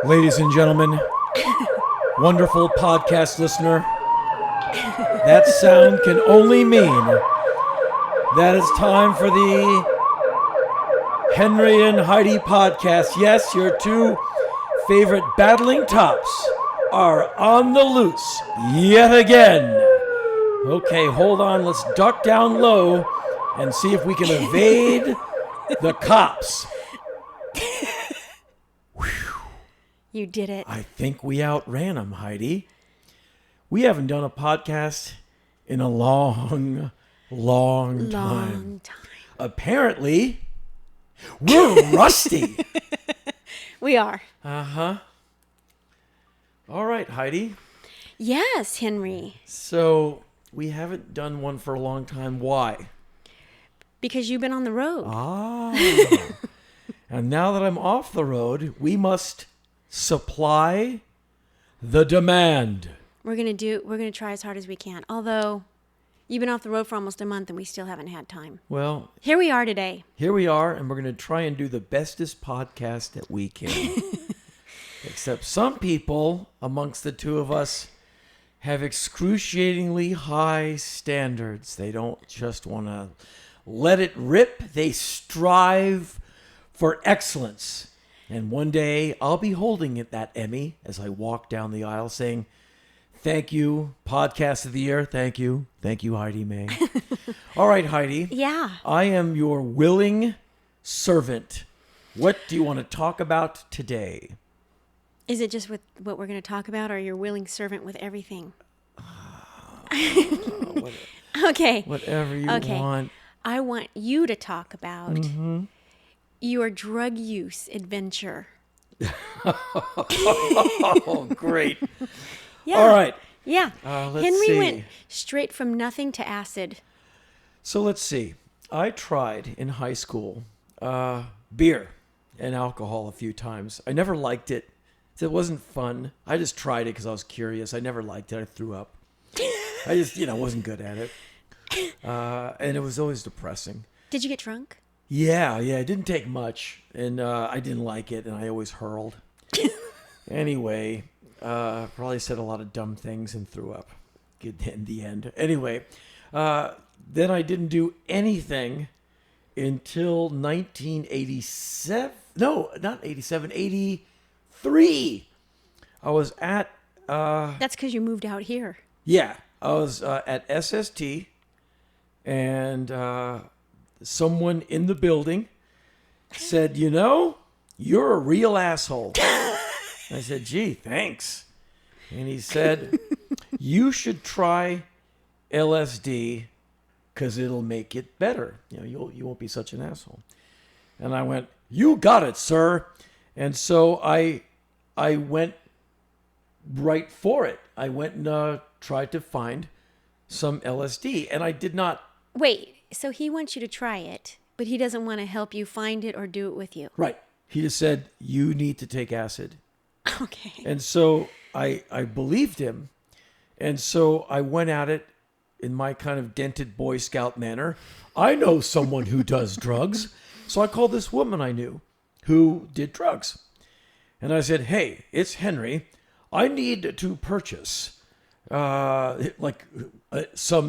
Ladies and gentlemen, wonderful podcast listener, that sound can only mean that it's time for the Henry and Heidi podcast. Yes, your two favorite battling tops are on the loose yet again. Okay, hold on. Let's duck down low and see if we can evade the cops. You did it. I think we outran them, Heidi. We haven't done a podcast in a long time. Apparently, we're rusty. We are. Uh-huh. All right, Heidi. Yes, Henry. So, we haven't done one for a long time. Why? Because you've been on the road. And now that I'm off the road, we must supply the demand. We're gonna try as hard as we can. Although you've been off the road for almost a month and we still haven't had time. Well, here we are today. Here we are, and we're going to try and do the bestest podcast that we can. Except some people amongst the two of us have excruciatingly high standards. They don't just want to let it rip. They strive for excellence. And one day I'll be holding it, that Emmy, as I walk down the aisle saying, "Thank you, Podcast of the Year. Thank you. Thank you, Heidi May." All right, Heidi. Yeah. I am your willing servant. What do you want to talk about today? Is it just with what we're going to talk about, or are you willing servant with everything? Okay. Whatever you want. I want you to talk about your drug use adventure. Oh, great. Yeah. All right. Yeah. Let's Henry see. went straight from nothing to acid. So let's see. I tried in high school beer and alcohol a few times. I never liked it. It wasn't fun. I just tried it because I was curious. I never liked it. I threw up. I just, wasn't good at it. And it was always depressing. Did you get drunk? Yeah. It didn't take much. And I didn't like it. And I always hurled. Anyway, probably said a lot of dumb things and threw up in the end. Anyway, then I didn't do anything until 1987. No, not 87, 83. I was at... That's because you moved out here. Yeah, I was at SST, and someone in the building said, "You're a real asshole." I said, "Gee, thanks." And he said, "You should try LSD because it'll make it better. You won't be such an asshole." And I went, "You got it, sir." And so I went right for it. I went and tried to find some LSD, and I did not. Wait, so he wants you to try it, but he doesn't want to help you find it or do it with you. Right. He just said, "You need to take acid." Okay. And so I believed him. And so I went at it in my kind of dented Boy Scout manner. I know someone who does drugs. So I called this woman I knew who did drugs. And I said, "Hey, it's Henry. I need to purchase some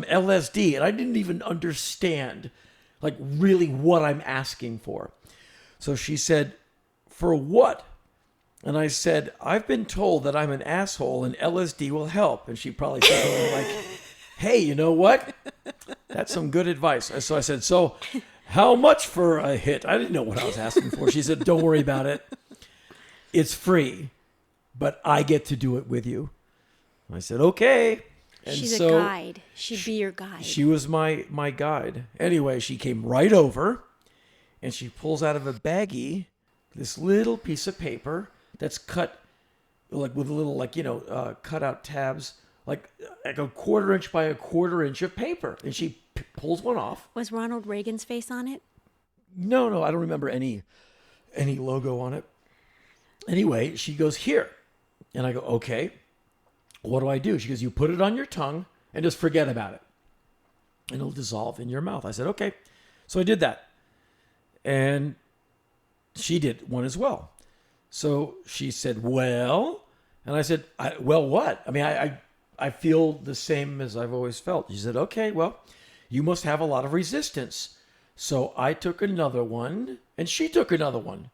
LSD." And I didn't even understand really what I'm asking for. So she said, "For what?" And I said, "I've been told that I'm an asshole and LSD will help." And she probably said something like, "Hey, you know what? That's some good advice." So I said, "So how much for a hit?" I didn't know what I was asking for. She said, "Don't worry about it. It's free, but I get to do it with you." I said, "Okay." And she's so a guide. She'd be your guide. She was my guide. Anyway, she came right over and she pulls out of a baggie this little piece of paper that's cut with a little cut out tabs, like a 1/4 inch by a 1/4 inch of paper. And she pulls one off. Was Ronald Reagan's face on it? No, I don't remember any logo on it. Anyway, she goes, "Here." And I go, "Okay, what do I do?" She goes, "You put it on your tongue and just forget about it. And it'll dissolve in your mouth." I said, "Okay." So I did that. And she did one as well. So she said, well, and I said, well, what? I mean, I feel the same as I've always felt. She said, okay, well, you must have a lot of resistance. So I took another one and she took another one.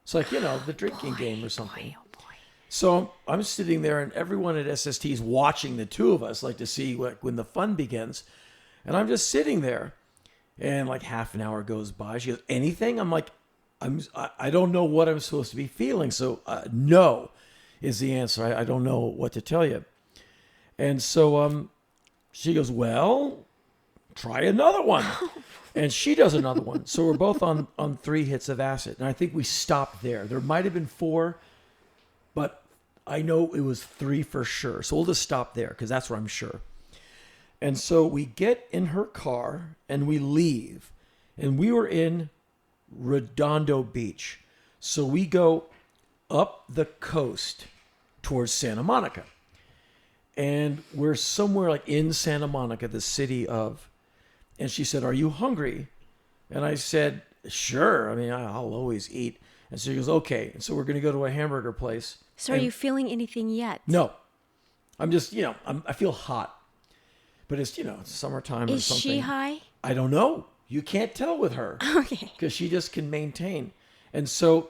It's like, the drinking game or something. Oh boy. So I'm sitting there and everyone at SST is watching the two of us, like to see when the fun begins. And I'm just sitting there and like half an hour goes by. She goes, anything? I'm like, I don't know what I'm supposed to be feeling. So no is the answer. I don't know what to tell you. And so she goes, well, try another one. And she does another one. So we're both on 3 hits of acid. And I think we stopped there. There might have been 4, but I know it was 3 for sure. So we'll just stop there because that's where I'm sure. And so we get in her car and we leave. And we were in Redondo Beach. So we go up the coast towards Santa Monica. And we're somewhere like in Santa Monica, the city of... And she said, are you hungry? And I said, sure. I mean, I'll always eat. And so she goes, okay. And so we're going to go to a hamburger place. So are you feeling anything yet? No. I'm just, I feel hot. But it's, it's summertime or something. Is she high? I don't know. You can't tell with her. Okay. Because she just can maintain. And so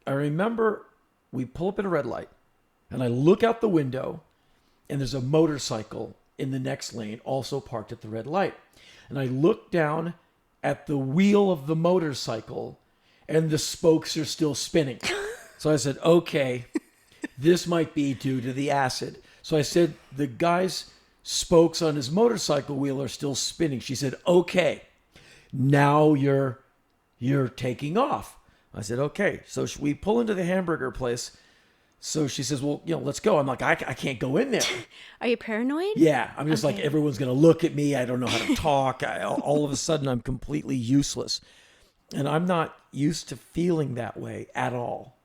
I remember we pull up at a red light. And I look out the window. And there's a motorcycle in the next lane also parked at the red light. And I look down at the wheel of the motorcycle and the spokes are still spinning. So I said, okay, this might be due to the acid. So I said, the guy's spokes on his motorcycle wheel are still spinning. She said, okay, now you're taking off. I said, okay. So we pull into the hamburger place. So she says, well, let's go. I'm like, I can't go in there. Are you paranoid? Yeah. I'm just like, Okay. everyone's going to look at me. I don't know how to talk. All of a sudden, I'm completely useless. And I'm not used to feeling that way at all.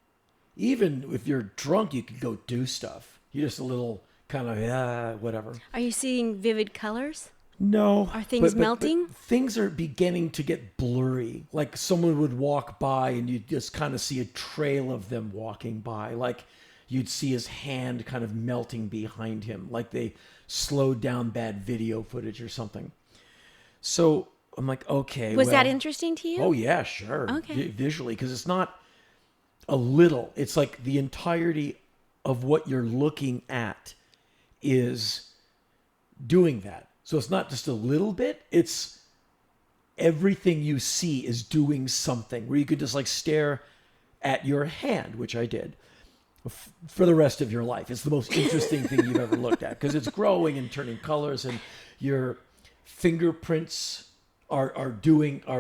Even if you're drunk, you can go do stuff. You're just a little kind of, whatever. Are you seeing vivid colors? No. Are things melting? But things are beginning to get blurry. Like someone would walk by and you just kind of see a trail of them walking by. Like you'd see his hand kind of melting behind him. Like they slowed down bad video footage or something. So I'm like, okay. Was that interesting to you? Oh, yeah, sure. Okay. Visually, because it's not a little. It's like the entirety of what you're looking at is doing that. So it's not just a little bit. It's everything you see is doing something where you could just like stare at your hand, which I did, for the rest of your life. It's the most interesting thing you've ever looked at because it's growing and turning colors and your fingerprints are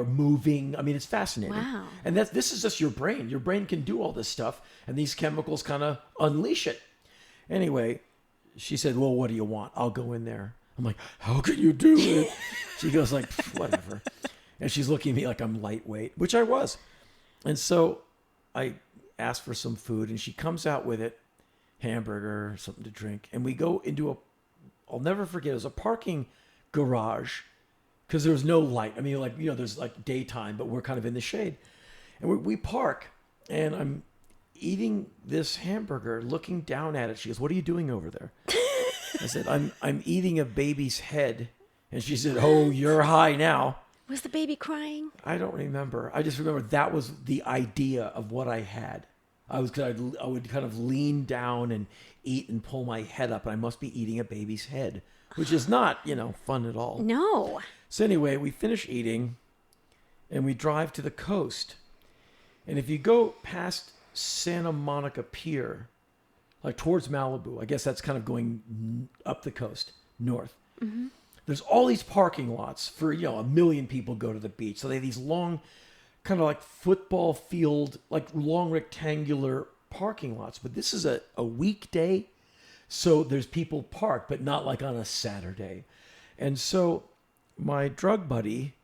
moving. I mean, it's fascinating. Wow. And this is just your brain. Your brain can do all this stuff and these chemicals kind of unleash it. Anyway, she said, well, what do you want? I'll go in there. I'm like, how can you do it? She goes like, whatever. And she's looking at me like I'm lightweight, which I was. And so I asked for some food and she comes out with it, hamburger, something to drink. And we go into I'll never forget, it was a parking garage because there was no light. I mean, like, there's like daytime, but we're kind of in the shade. And we park and I'm eating this hamburger, looking down at it. She goes, what are you doing over there? I said, I'm eating a baby's head. And she said, oh, you're high now. Was the baby crying? I don't remember. I just remember that was the idea of what I had. I would kind of lean down and eat and pull my head up. And I must be eating a baby's head, which is not, fun at all. No. So anyway, we finish eating and we drive to the coast. And if you go past Santa Monica Pier, like towards Malibu, I guess that's kind of going up the coast, north. Mm-hmm. There's all these parking lots for, 1 million people go to the beach. So they have these long, kind of like football field, like long rectangular parking lots. But this is a weekday. So there's people parked, but not like on a Saturday. And so my drug buddy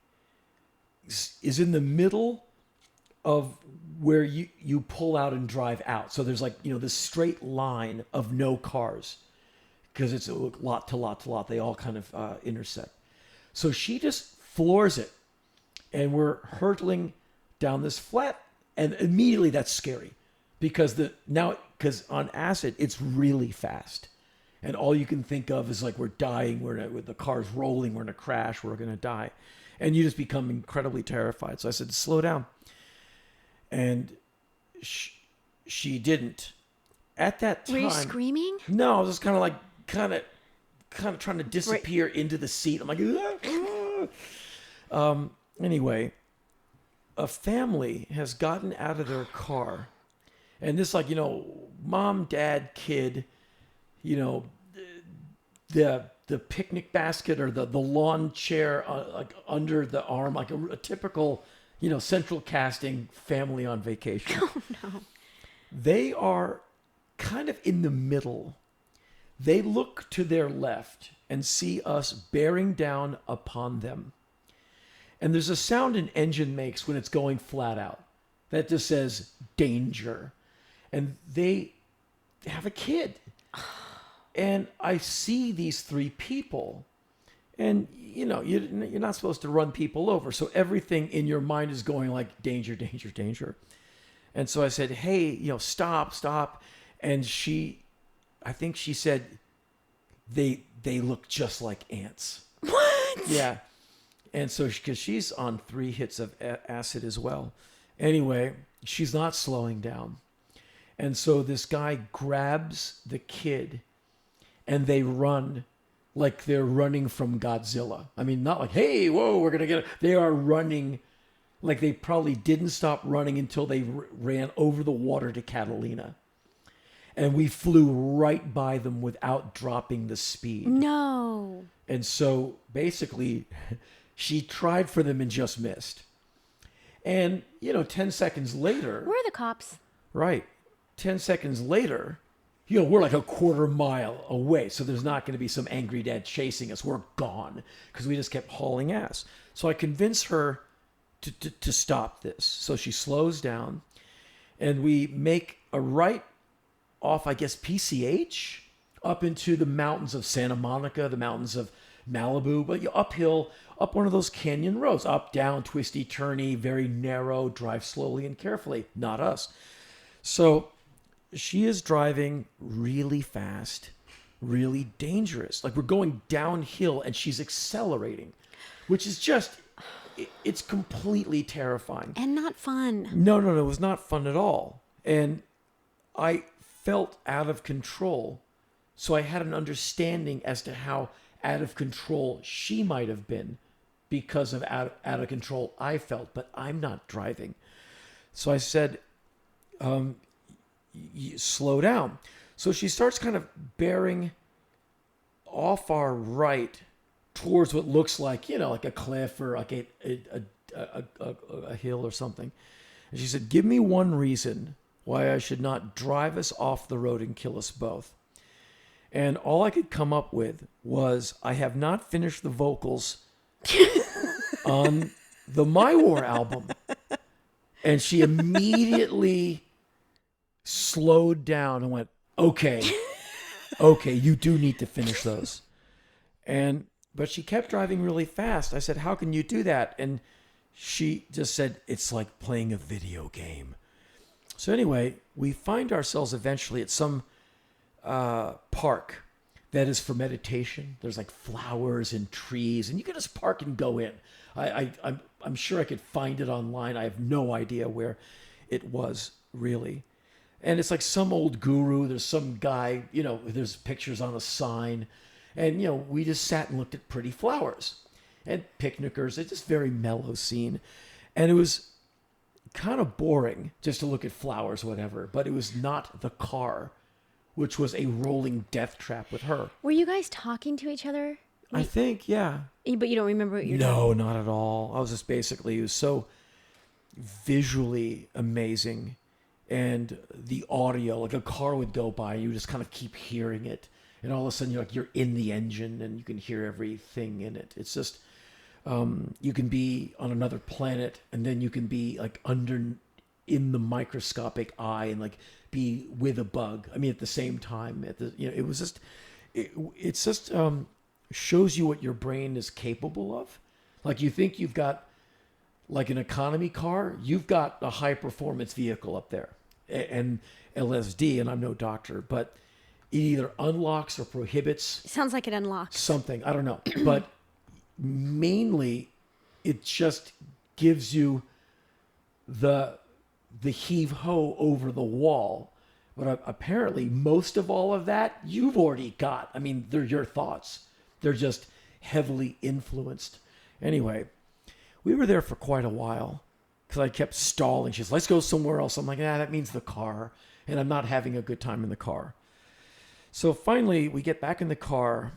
is in the middle of where you pull out and drive out. So there's like, this straight line of no cars because it's a lot to lot to lot. They all kind of intersect. So she just floors it and we're hurtling down this flat and immediately that's scary because on acid it's really fast, and all you can think of is like we're dying, the car's rolling, we're in a crash, we're gonna die, and you just become incredibly terrified. So I said, slow down, and she didn't. At that time, Were you screaming? No, I was just kind of trying to disappear into the seat. I'm like, anyway, a family has gotten out of their car, and this, like, mom, dad, kid, the picnic basket or the lawn chair, like under the arm, like a typical, central casting family on vacation. Oh no. They are kind of in the middle. They look to their left and see us bearing down upon them. And there's a sound an engine makes when it's going flat out that just says danger. And they have a kid. And I see these three people. And, you're not supposed to run people over. So everything in your mind is going like danger, danger, danger. And so I said, hey, stop. And I think she said, they look just like ants. What? Yeah. And so, because she's on 3 hits of acid as well. Anyway, she's not slowing down. And so this guy grabs the kid and they run like they're running from Godzilla. I mean, not like, hey, whoa, we're going to get it. They are running like they probably didn't stop running until they ran over the water to Catalina. And we flew right by them without dropping the speed. No. And so basically, she tried for them and just missed. And, 10 seconds later... Where are the cops? Right. 10 seconds later, we're like a quarter mile away. So there's not going to be some angry dad chasing us. We're gone because we just kept hauling ass. So I convinced her to stop this. So she slows down and we make a right off, I guess, PCH up into the mountains of Santa Monica, the mountains of Malibu, but uphill, up one of those canyon roads, up, down, twisty, turny, very narrow, drive slowly and carefully. Not us. So she is driving really fast, really dangerous. Like we're going downhill and she's accelerating, which is just, it's completely terrifying. And not fun. No, it was not fun at all. And I felt out of control. So I had an understanding as to how out of control she might have been because of out of control I felt, but I'm not driving. So I said, slow down. So she starts kind of bearing off our right towards what looks like, like a cliff or like a hill or something. And she said, give me one reason why I should not drive us off the road and kill us both. And all I could come up with was, I have not finished the vocals on the My War album. And she immediately slowed down and went, okay, you do need to finish those. But she kept driving really fast. I said, how can you do that? And she just said, it's like playing a video game. So anyway, we find ourselves eventually at some park that is for meditation. There's like flowers and trees, and you can just park and go in. I'm sure I could find it online. I have no idea where it was really. And it's like some old guru. There's some guy, there's pictures on a sign. And, we just sat and looked at pretty flowers and picnickers. It's just very mellow scene. And it was kind of boring just to look at flowers, whatever. But it was not the car, which was a rolling death trap with her. Were you guys talking to each other? I think, yeah. But you don't remember what you're doing? No, not at all. I was just basically, it was so visually amazing. And the audio, like a car would go by, you just kind of keep hearing it. And all of a sudden, you're in the engine and you can hear everything in it. It's just, you can be on another planet and then you can be like in the microscopic eye and like be with a bug. I mean, at the same time, it was just, it's just shows you what your brain is capable of. Like you think you've got like an economy car, you've got a high performance vehicle up there. and LSD, and I'm no doctor, but it either unlocks or prohibits It sounds like it unlocks. something. I don't know. But mainly, it just gives you the heave-ho over the wall. But apparently, most of all of that, you've already got. I mean, they're your thoughts. They're just heavily influenced. Anyway, we were there for quite a while because I kept stalling. She's, let's go somewhere else. I'm like, that means the car. And I'm not having a good time in the car. So finally, we get back in the car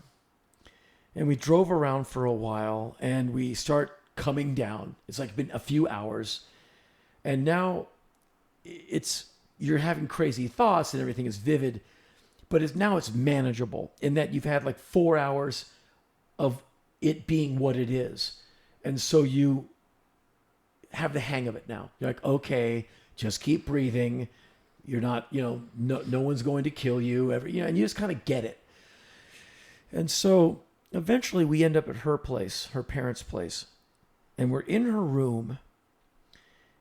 and we drove around for a while and we start coming down. It's like been a few hours. And now you're having crazy thoughts and everything is vivid, but now it's manageable in that you've had like 4 hours of it being what it is. And so you have the hang of it now. You're like, okay, just keep breathing. You're not, no one's going to kill you. And you just kind of get it. And so eventually we end up at her place, her parents' place, and we're in her room.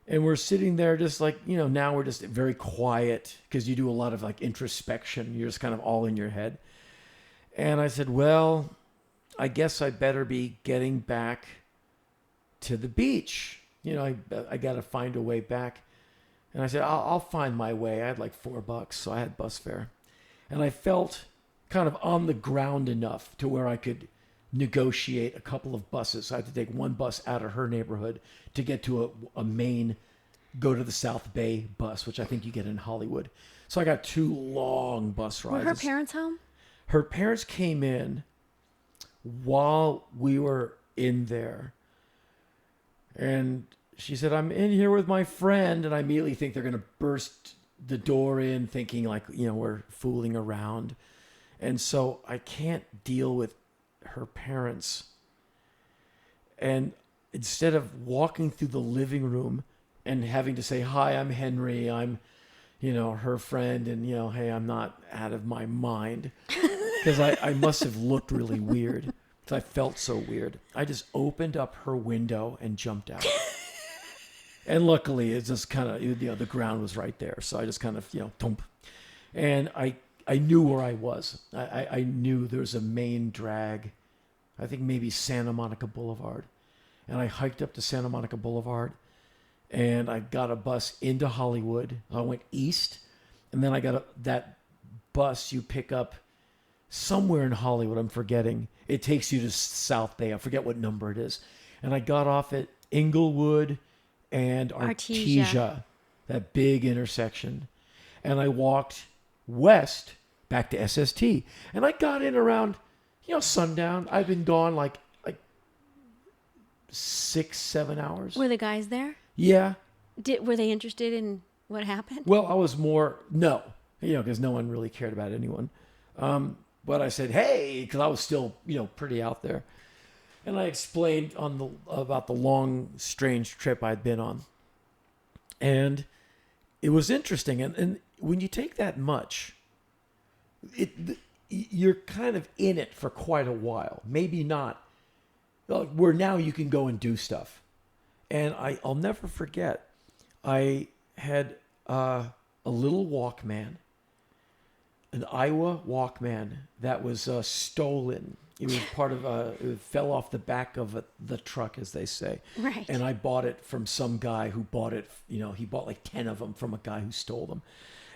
And we're sitting there just like, now we're just very quiet because you do a lot of like introspection. You're just kind of all in your head. And I said, well, I guess I better be getting back to the beach. I got to find a way back. And I said, I'll find my way. I had like $4, so I had bus fare. And I felt kind of on the ground enough to where I could negotiate a couple of buses. So I had to take one bus out of her neighborhood to get to a main, go to the South Bay bus, which I think you get in Hollywood. So I got 2 long bus rides. Were her parents home? Her parents came in while we were in there. And she said, I'm in here with my friend. And I immediately think they're going to burst the door in thinking like, we're fooling around. And so I can't deal with her parents. And instead of walking through the living room and having to say, hi, I'm Henry, I'm, her friend, and, hey, I'm not out of my mind. Because I must have looked really weird. Because I felt so weird. I just opened up her window and jumped out. And luckily, it's just kind of, the ground was right there. So I just kind of, thump. And I knew where I was. I knew there was a main drag, I think maybe Santa Monica Boulevard. And I hiked up to Santa Monica Boulevard and I got a bus into Hollywood. I went east and then I got that bus you pick up somewhere in Hollywood. I'm forgetting. It takes you to South Bay. I forget what number it is. And I got off at Inglewood and Artesia, that big intersection. And I walked west back to SST. And I got in around, sundown. I've been gone like 6-7 hours. Were the guys there? Yeah. Were they interested in what happened? Well, I was no, because no one really cared about anyone. But I said, hey, because I was still, pretty out there. And I explained about the long, strange trip I'd been on. And it was interesting. And when you take that much, you're kind of in it for quite a while. Maybe not. Where now you can go and do stuff. And I'll never forget, I had a little Walkman, an Iowa Walkman that was stolen. It was part of it fell off the back of the truck, as they say. Right. And I bought it from some guy who bought it, he bought like 10 of them from a guy who stole them.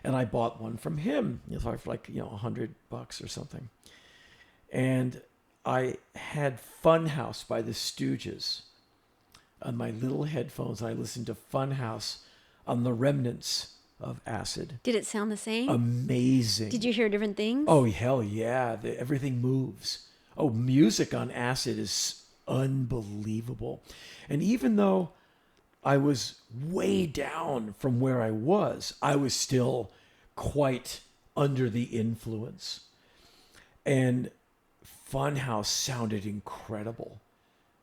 And I bought one from him for like, $100 or something. And I had Funhouse by the Stooges on my little headphones. I listened to Funhouse on the remnants of acid. Did it sound the same? Amazing. Did you hear different things? Oh, hell yeah. Everything moves. Oh, music on acid is unbelievable. And even though I was way down from where I was still quite under the influence. And Funhouse sounded incredible.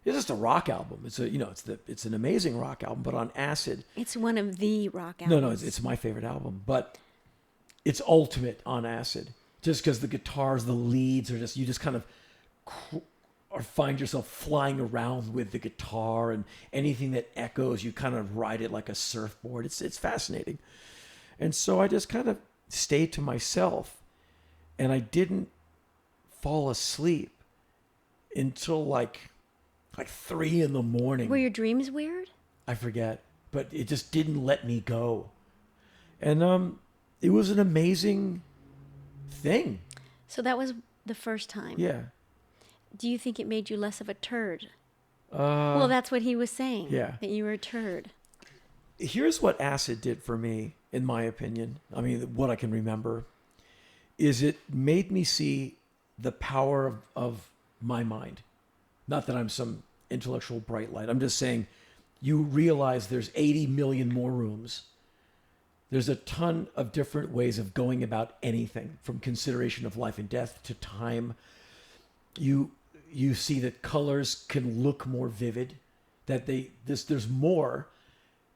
It's just a rock album. It's it's an amazing rock album, but on acid. It's one of the rock albums. No, it's my favorite album, but it's ultimate on acid. Just because the guitars, the leads are just, you just kind of or find yourself flying around with the guitar, and anything that echoes, you kind of ride it like a surfboard. It's fascinating. And so I just kind of stayed to myself, and I didn't fall asleep until like 3 a.m. Were your dreams weird? I forget, but it just didn't let me go. And it was an amazing thing. So that was the first time. Yeah. Do you think it made you less of a turd? Well, that's what he was saying. Yeah. That you were a turd. Here's what acid did for me, in my opinion. I mean, what I can remember is it made me see the power of my mind. Not that I'm some intellectual bright light. I'm just saying you realize there's 80 million more rooms. There's a ton of different ways of going about anything, from consideration of life and death to time. You see that colors can look more vivid, that there's more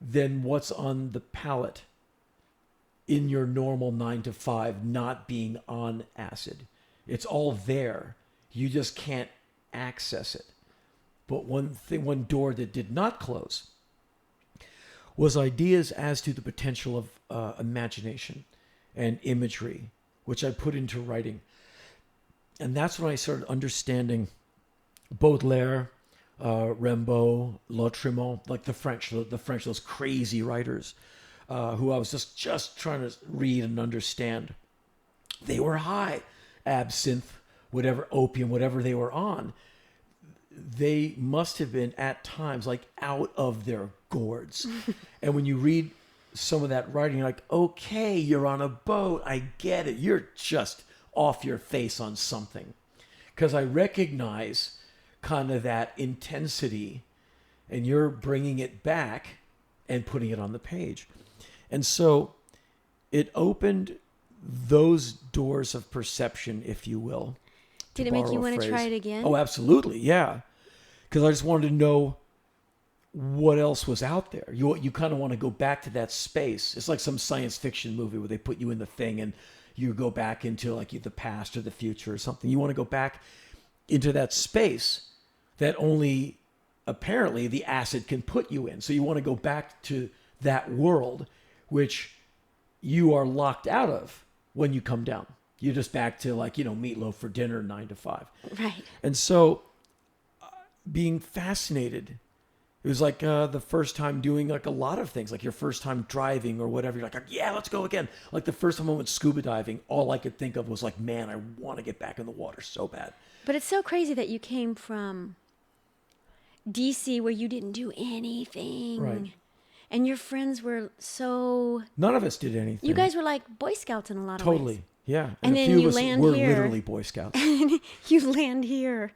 than what's on the palette in your normal 9 to 5 not being on acid. It's all there. You just can't access it. But one door that did not close was ideas as to the potential of imagination and imagery, which I put into writing. And that's when I started understanding Baudelaire, Rimbaud, Lautréamont, like the French, those crazy writers who I was just trying to read and understand. They were high. Absinthe, whatever, opium, whatever they were on. They must have been at times like out of their gourds. And when you read some of that writing, you're like, okay, you're on a boat. I get it. You're just off your face on something. Because I recognize kind of that intensity, and you're bringing it back and putting it on the page. And so it opened those doors of perception, if you will. Did it make you want to try it again? Oh, absolutely, yeah. Because I just wanted to know what else was out there. You kind of want to go back to that space. It's like some science fiction movie where they put you in the thing and you go back into like the past or the future or something. You want to go back into that space that only apparently the acid can put you in. So you want to go back to that world, which you are locked out of when you come down. You're just back to like, meatloaf for dinner, 9 to 5. Right. And so being fascinated, it was like the first time doing like a lot of things, like your first time driving or whatever. You're like, yeah, let's go again. Like the first time I went scuba diving, all I could think of was like, man, I want to get back in the water so bad. But it's so crazy that you came from DC where you didn't do anything. Right. And your friends were so... None of us did anything. You guys were like Boy Scouts in a lot of ways. Totally. Yeah. And a then few you of us land were here. literally Boy Scouts. You land here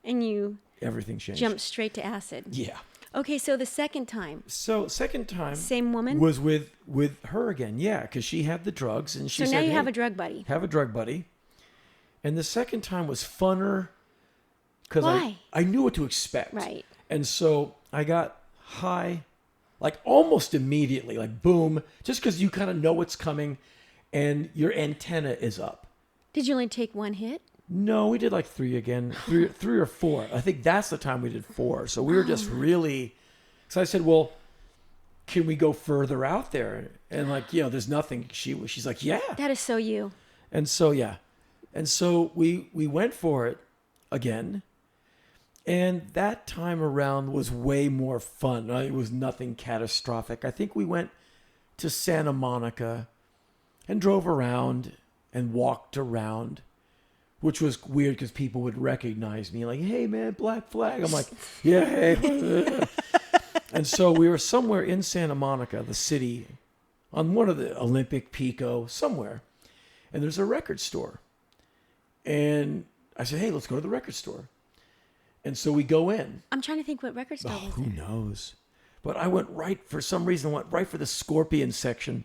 and you Everything changed. jump straight to acid. Yeah. Okay, so the second time. So second time. Same woman? Was with her again. Yeah, because she had the drugs and she So said, now you hey, have a drug buddy. have a drug buddy. And the second time was funner because Why? I knew what to expect. Right. And so I got high like almost immediately, like boom, just because you kind of know what's coming and your antenna is up. Did you only take one hit? No, we did like 3 again, three or 4. I think that's the time we did 4. So we were just really, so I said, well, can we go further out there? And like, there's nothing. She's like, yeah. That is so you. And so, yeah. And so we went for it again. And that time around was way more fun. It was nothing catastrophic. I think we went to Santa Monica and drove around and walked around, which was weird because people would recognize me like, hey, man, Black Flag. I'm like, yeah, hey. And so we were somewhere in Santa Monica, the city, on one of the Olympic Pico, somewhere. And there's a record store. And I said, hey, let's go to the record store. And so we go in. I'm trying to think what record store was Who there. knows? But I went for some reason, went right for the Scorpion section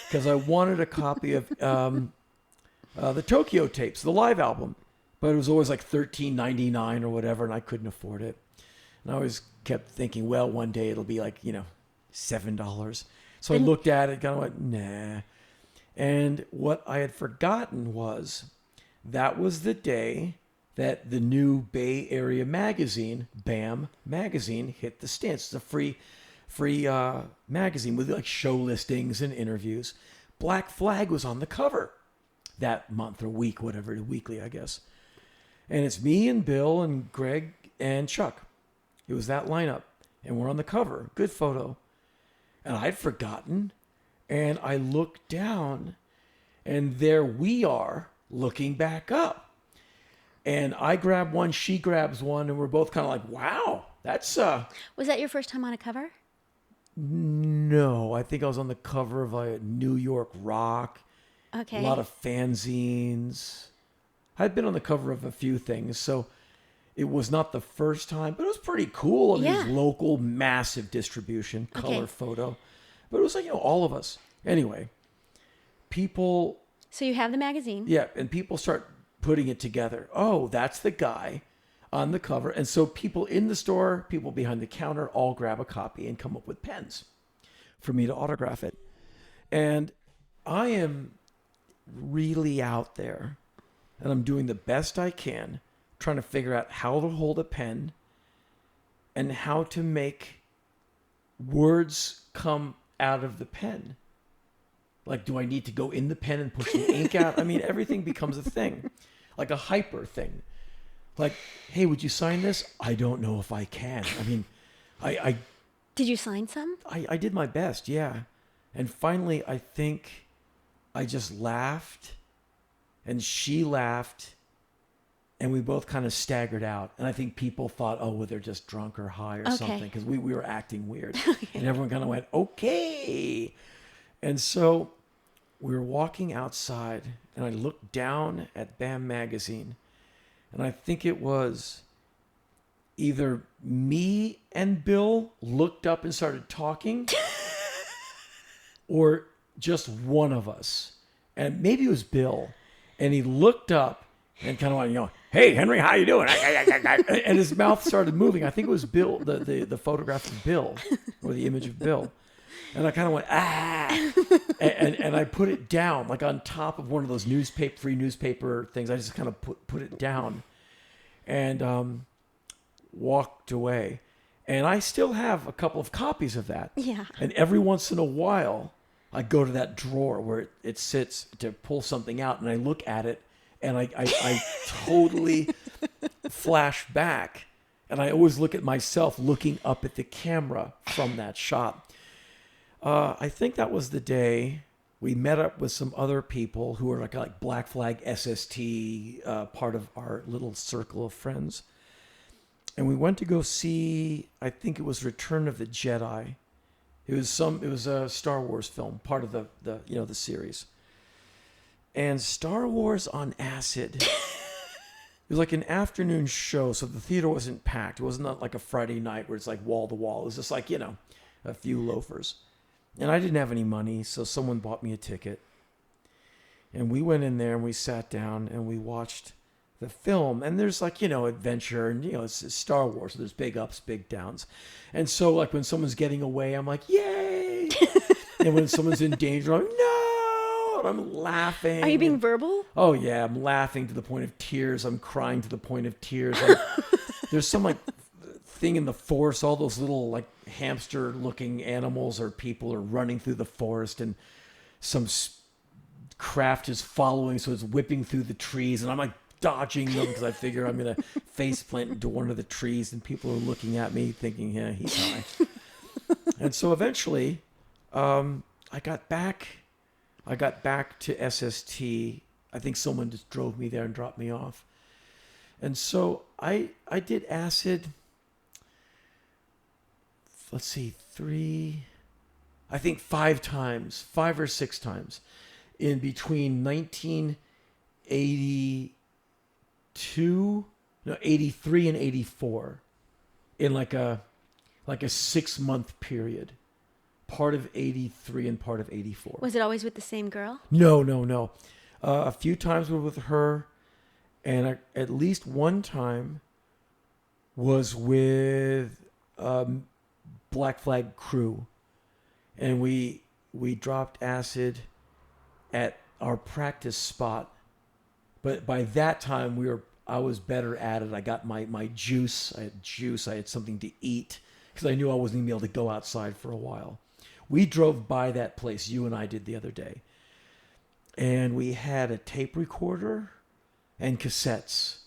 because I wanted a copy of the Tokyo tapes, the live album. But it was always like $13.99 or whatever, and I couldn't afford it. And I always kept thinking, well, one day it'll be like, $7. So I looked at it, kind of went, nah. And what I had forgotten was that was the day that the new Bay Area magazine, BAM magazine, hit the stands. It's a free magazine with like show listings and interviews. Black Flag was on the cover that month or week, whatever, weekly, I guess. And it's me and Bill and Greg and Chuck. It was that lineup. And we're on the cover. Good photo. And I'd forgotten. And I looked down, and there we are looking back up. And I grab one, she grabs one, and we're both kind of like, wow, that's... Was that your first time on a cover? No, I think I was on the cover of a New York Rock. Okay. A lot of fanzines. I'd been on the cover of a few things, so it was not the first time, but it was pretty cool. I mean, it was local, massive distribution, color photo. But it was like, all of us. Anyway, people... So you have the magazine. Yeah, and people start putting it together. Oh, that's the guy on the cover. And so people in the store, people behind the counter, all grab a copy and come up with pens for me to autograph it. And I am really out there, and I'm doing the best I can, trying to figure out how to hold a pen and how to make words come out of the pen. Like, do I need to go in the pen and push the ink out? I mean, everything becomes a thing, like a hyper thing. Like, hey, would you sign this? I don't know if I can. I mean, I Did you sign some? I did my best, yeah. And finally, I think I just laughed, and she laughed, and we both kind of staggered out. And I think people thought, oh, well, they're just drunk or high or something, because we were acting weird. And everyone kind of went, okay. And so we were walking outside, and I looked down at BAM Magazine, and I think it was either me and Bill looked up and started talking, or just one of us. And maybe it was Bill. And he looked up and kind of went, hey, Henry, how you doing? And his mouth started moving. I think it was Bill, the photograph of Bill, or the image of Bill. And I kind of went, and I put it down, like on top of one of those free newspaper things. I just kind of put it down and walked away. And I still have a couple of copies of that. Yeah. And every once in a while, I go to that drawer where it sits to pull something out, and I look at it, and I totally flash back. And I always look at myself looking up at the camera from that shot. I think that was the day we met up with some other people who were like Black Flag SST, part of our little circle of friends. And we went to go see, I think it was Return of the Jedi. It was a Star Wars film, part of the series. And Star Wars on acid. It was like an afternoon show, so the theater wasn't packed. It wasn't like a Friday night where it's like wall to wall. It was just like, a few loafers. And I didn't have any money, so someone bought me a ticket. And we went in there and we sat down and we watched the film. And there's adventure and, it's Star Wars. So there's big ups, big downs. And so like when someone's getting away, I'm like, yay. And when someone's in danger, I'm like, no. And I'm laughing. Are you being verbal? Oh, yeah. I'm laughing to the point of tears. I'm crying to the point of tears. There's some thing in the forest, all those little hamster looking animals or people are running through the forest, and some craft is following, so it's whipping through the trees, and I'm dodging them because I figure I'm gonna face plant into one of the trees, and people are looking at me thinking, yeah, he's high. And so eventually I got back to SST. I think someone just drove me there and dropped me off. And so I did acid, let's see, 5 or 6 times in between 83 and 84 in like a 6-month period. Part of 83 and part of 84. Was it always with the same girl? No. A few times were with her, and at least one time was with Black Flag crew, and we dropped acid at our practice spot. But by that time I was better at it. I got my juice. I had something to eat, because I knew I wasn't going to be able to go outside for a while. We drove by that place, you and I did the other day, and we had a tape recorder and cassettes.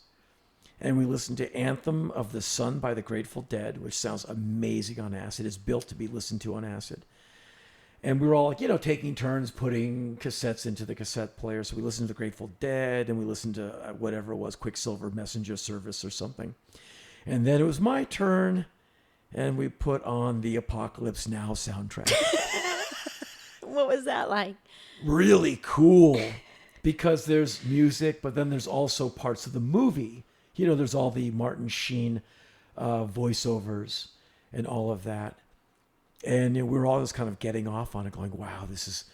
And we listened to Anthem of the Sun by the Grateful Dead, which sounds amazing on acid. It's built to be listened to on acid. And we were all like, taking turns putting cassettes into the cassette player. So we listened to the Grateful Dead, and we listened to whatever it was, Quicksilver Messenger Service or something. And then it was my turn, and we put on the Apocalypse Now soundtrack. What was that like? Really cool, because there's music, but then there's also parts of the movie. There's all the Martin Sheen voiceovers and all of that. And we were all just kind of getting off on it, going, wow, this is,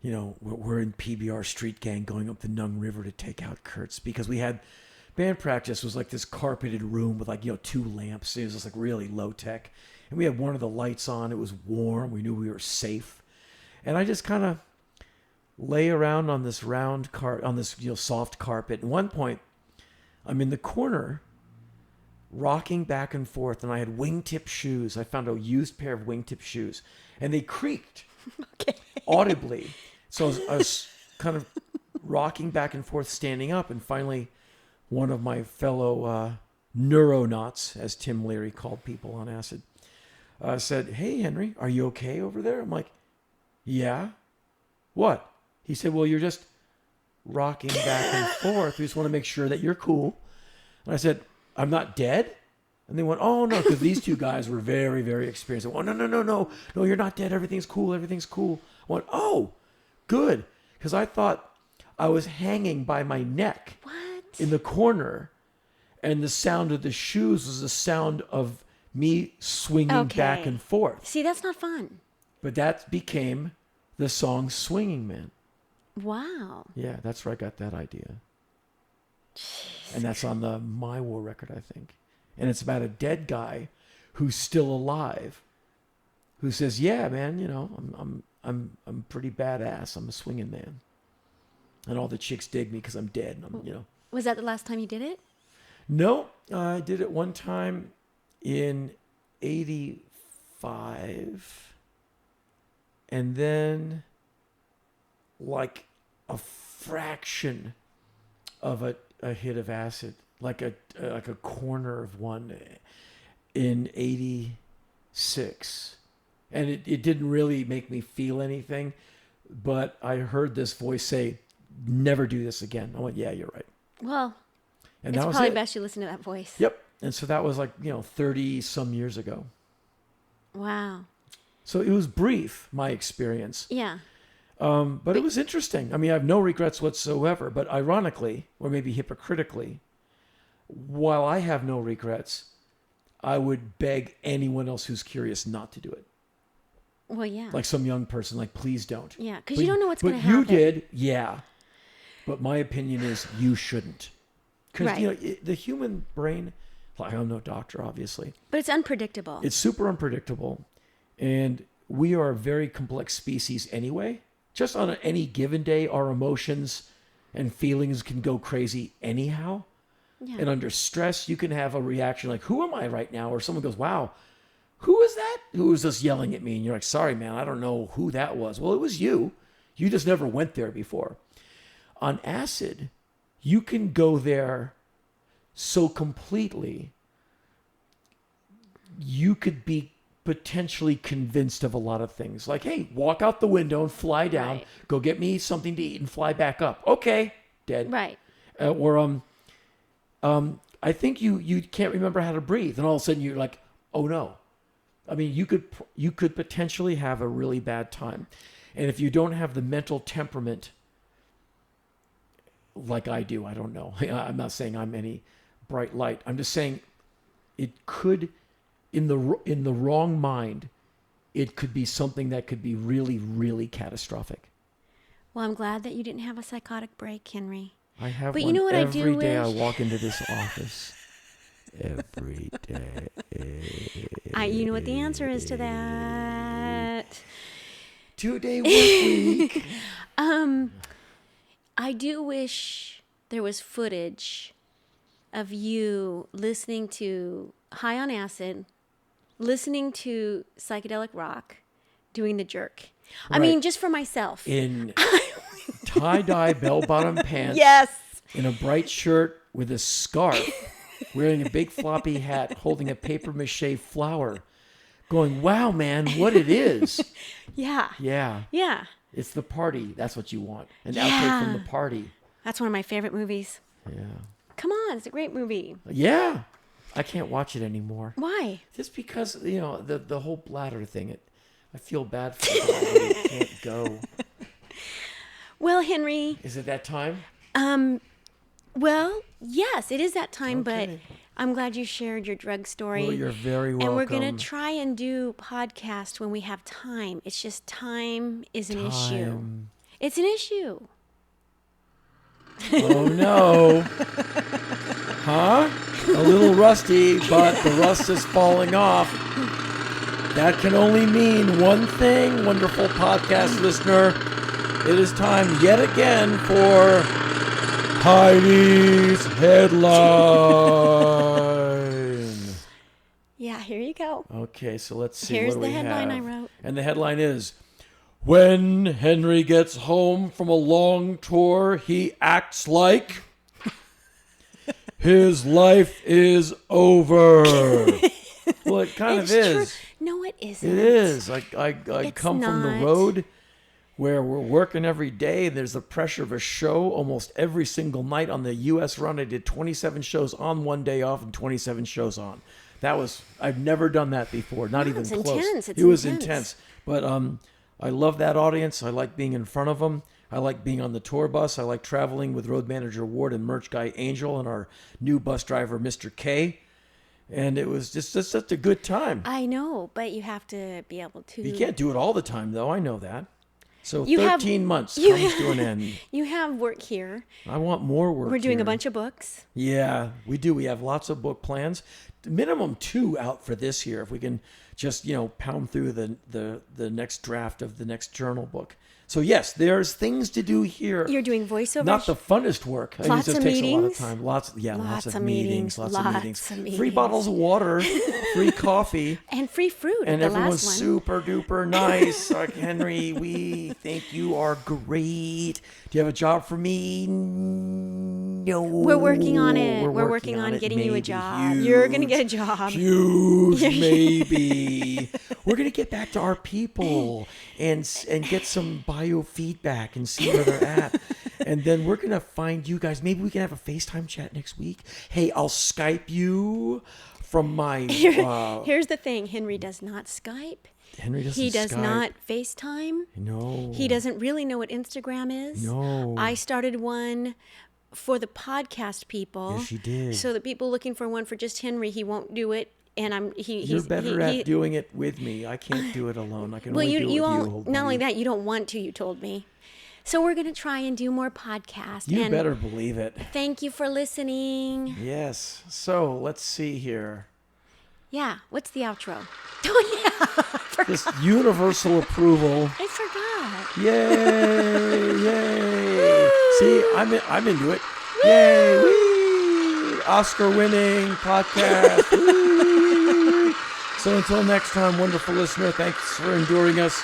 we're in PBR Street Gang going up the Nung River to take out Kurtz, because we had band practice was like this carpeted room with 2 lamps. It was just like really low tech. And we had one of the lights on. It was warm. We knew we were safe. And I just kind of lay around on this soft carpet. At one point, I'm in the corner, rocking back and forth, and I had wingtip shoes. I found a used pair of wingtip shoes, and they creaked audibly. So I was kind of rocking back and forth, standing up, and finally one of my fellow neuronauts, as Tim Leary called people on acid, said, "Hey, Henry, are you okay over there?" I'm like, "Yeah." "What?" He said, "Well, you're just rocking back and forth. We just want to make sure that you're cool." And I said, "I'm not dead?" And they went, "Oh, no," because these 2 guys were very, very experienced. I went, No, you're not dead. Everything's cool. I went, "Oh, good." Because I thought I was hanging by my neck in the corner, and the sound of the shoes was the sound of me swinging back and forth. See, that's not fun. But that became the song Swinging Man. Wow. Yeah, that's where I got that idea. Jeez. And that's on the My War record, I think. And it's about a dead guy who's still alive, who says, "Yeah, man, I'm pretty badass. I'm a swinging man, and all the chicks dig me because I'm dead." And Was that the last time you did it? No, I did it one time in '85, and then like a fraction of a hit of acid, like a corner of one in '86. And it didn't really make me feel anything, but I heard this voice say, "Never do this again." I went, "Yeah, you're right." Well, And it's that was probably it. best you listen to that voice. Yep. And so that was 30 some years ago. Wow. So it was brief, my experience. Yeah. But it was interesting. I mean, I have no regrets whatsoever, but ironically, or maybe hypocritically, while I have no regrets, I would beg anyone else who's curious not to do it. Well, yeah. Like some young person, please don't. Yeah, because you don't know what's going to happen. But you did, yeah. But my opinion is you shouldn't. Because, the human brain, I'm no doctor, obviously. But it's unpredictable. It's super unpredictable. And we are a very complex species anyway. Just on any given day, our emotions and feelings can go crazy anyhow. Yeah. And under stress, you can have a reaction like, "Who am I right now?" Or someone goes, "Wow, who is that? Who was just yelling at me?" And you're like, "Sorry, man, I don't know who that was." Well, it was you. You just never went there before. On acid, you can go there so completely, you could be potentially convinced of a lot of things. Like, "Hey, walk out the window and fly down. Right. Go get me something to eat and fly back up." Okay, dead. Right. Or I think you can't remember how to breathe, and all of a sudden you're like, "Oh no." I mean, you could potentially have a really bad time. And if you don't have the mental temperament like I do, I don't know. I'm not saying I'm any bright light. I'm just saying it could, in the wrong mind, it could be something that could be really, really catastrophic. Well, I'm glad that you didn't have a psychotic break, Henry. I have but one you know what every I do day wish? I walk into this office. Every day. You know what the answer is to that. 2-day work week. I do wish there was footage of you listening to High on Acid listening to psychedelic rock, doing the jerk. I Right. mean, just for myself. In tie-dye bell-bottom pants. Yes. In a bright shirt with a scarf, wearing a big floppy hat, holding a paper mache flower, going, wow, man, what it is. Yeah. Yeah. Yeah. It's the party. That's what you want. An Yeah. outtake from the party. That's one of my favorite movies. Yeah. Come on, it's a great movie. Yeah. I can't watch it anymore. Why? Just because, the whole bladder thing, I feel bad for the body. It can't go. Well, Henry. Is it that time? Well, yes, it is that time, Okay. but I'm glad you shared your drug story. Well, you're very welcome. And we're going to try and do podcasts when we have time. It's just time is an issue. Time. It's an issue. Oh, no. Huh? A little rusty, but the rust is falling off. That can only mean one thing, wonderful podcast listener. It is time yet again for Heidi's Headline. Yeah, here you go. Okay, so let's see. Here's what do the we headline have? I wrote. And the headline is, when Henry gets home from a long tour, he acts like his life is over. Well, it kind of is. True. No, it isn't. It is. I come from the not. road where we're working every day, and there's the pressure of a show almost every single night on the U.S. run. I did 27 shows on, one day off, and 27 shows on. I've never done that before, not even it's close. intense. It was intense. But I love that audience. I like being in front of them. I like being on the tour bus. I like traveling with road manager Ward and merch guy Angel and our new bus driver, Mr. K. And it was just such a good time. I know, but you have to be able to. You can't do it all the time, though. I know that. So You 13 have- months you comes have- to an end. You have work here. I want more work. We're doing here. a bunch of books. Yeah, we do. We have lots of book plans. Minimum 2 out for this year. If we can just, pound through the next draft of the next journal book. So yes, there's things to do here. You're doing voiceover. Not the funnest work. It Lots just of takes a lot of meetings? time. Lots of meetings. Lots Lots of of meetings. meetings. Free bottles of water. Free coffee. And free fruit. And the everyone's last one. super duper nice. Like, Henry, we think you are great. Do you have a job for me? No. We're working on it. We're working on it. getting you a Maybe job. huge, You're going to get a job. Huge, maybe. We're going to get back to our people and get some biofeedback and see where they're at. And then we're going to find you guys. Maybe we can have a FaceTime chat next week. Hey, I'll Skype you from my... Here's the thing. Henry does not Skype. Henry doesn't He does Skype. not FaceTime. No. He doesn't really know what Instagram is. No. I started one for the podcast people. Yes, you did. So the people looking for one for just Henry, he won't do it. And You're better at doing it with me. I can't do it alone. I can well, only do it with you. old not only buddy. that, you don't want to, you told me. So we're going to try and do more podcasts. You and better believe it. Thank you for listening. Yes. So let's see here. Yeah. What's the outro? Oh, yeah. Just universal approval. I forgot. Yay! Yay! See, I'm into it. Yay! Whee! Oscar-winning podcast. Whee! So until next time, wonderful listener, thanks for enduring us.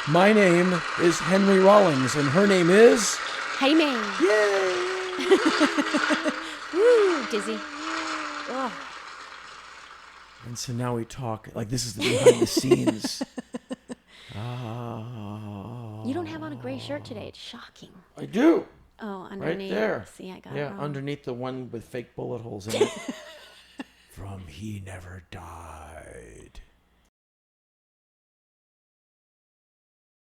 My name is Henry Rollins, and her name is Heidi May. Yay! Woo, dizzy. Oh. And so now we talk like this is the behind the scenes. You don't have on a gray shirt today. It's shocking. I do. Oh, underneath. Right there. See, I got it Yeah, wrong. underneath the one with fake bullet holes in it. From He Never Died.